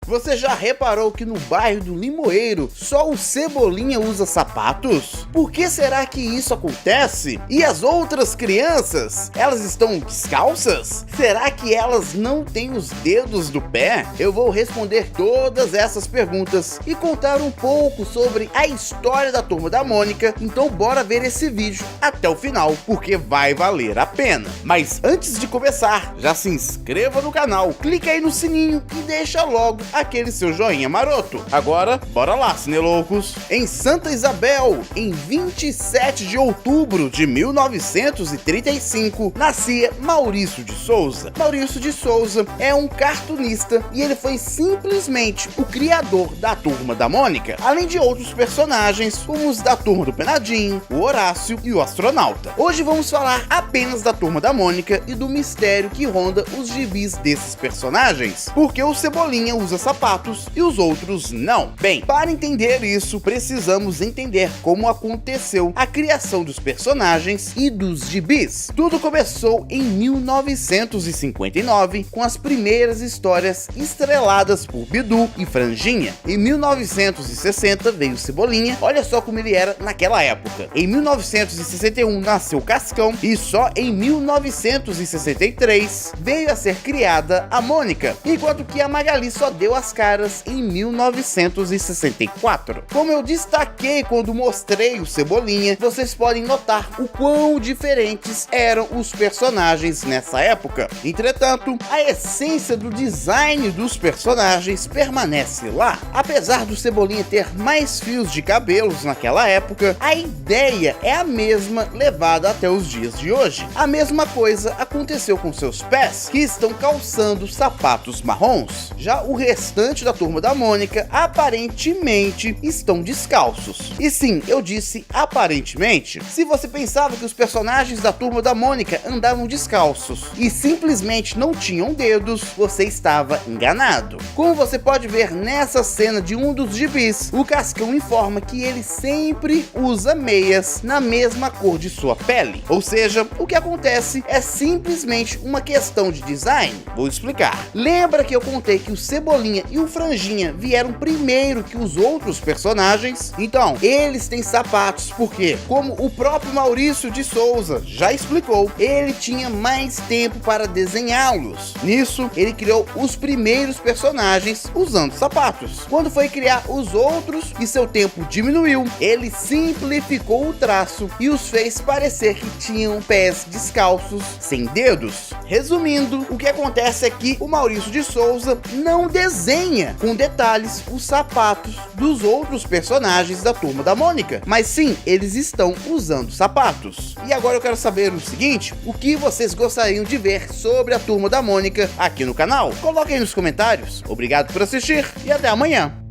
Você já reparou que no bairro do Limoeiro só o Cebolinha usa sapatos? Por que será que isso acontece? E as outras crianças? Elas estão descalças? Será que elas não têm os dedos do pé? Eu vou responder todas essas perguntas e contar um pouco sobre a história da Turma da Mônica, então bora ver esse vídeo até o final, porque vai valer a pena. Mas antes de começar, já se inscreva no canal, clique aí no sininho e deixa logo aquele seu joinha maroto. Agora, bora lá, cineloucos! Em Santa Isabel, em 27 de outubro de 1935, nascia Maurício de Souza. Maurício de Souza é um cartunista e ele foi simplesmente o criador da Turma da Mônica, além de outros personagens como os da Turma do Penadinho, o Horácio e o Astronauta. Hoje vamos falar apenas da Turma da Mônica e do mistério que ronda os gibis desses personagens, porque o Cebolinha usa sapatos e os outros não. Bem, para entender isso, precisamos entender como aconteceu a criação dos personagens e dos gibis. Tudo começou em 1959 com as primeiras histórias estreladas por Bidu e Franjinha. Em 1960 veio Cebolinha, olha só como ele era naquela época. Em 1961 nasceu Cascão e só em 1963 veio a ser criada a Mônica, enquanto que a Magali só deu as caras em 1964. Como eu destaquei quando mostrei o Cebolinha, vocês podem notar o quão diferentes eram os personagens nessa época. Entretanto, a essência do design dos personagens permanece lá. Apesar do Cebolinha ter mais fios de cabelos naquela época, a ideia é a mesma levada até os dias de hoje. A mesma coisa aconteceu com seus pés, que estão calçando sapatos marrons. Já o restante da Turma da Mônica aparentemente estão descalços. E sim, eu disse aparentemente. Se você pensava que os personagens da Turma da Mônica andavam descalços e simplesmente não tinham dedos, você estava enganado. Como você pode ver nessa cena de um dos gibis, o Cascão informa que ele sempre usa meias na mesma cor de sua pele. Ou seja, o que acontece é simplesmente uma questão de design. Vou explicar. Lembra que eu contei que o Cebolinha e o Franjinha vieram primeiro que os outros personagens? Então, eles têm sapatos porque, como o próprio Maurício de Souza já explicou, ele tinha mais tempo para desenhá-los. Nisso, ele criou os primeiros personagens usando sapatos. Quando foi criar os outros e seu tempo diminuiu, ele simplificou o traço e os fez parecer que tinham pés descalços, sem dedos. Resumindo, o que acontece é que o Maurício de Souza não desenha com detalhes os sapatos dos outros personagens da Turma da Mônica, mas sim, eles estão usando sapatos. E agora eu quero saber o seguinte: o que vocês gostariam de ver sobre a Turma da Mônica aqui no canal? Coloquem aí nos comentários. Obrigado por assistir e até amanhã.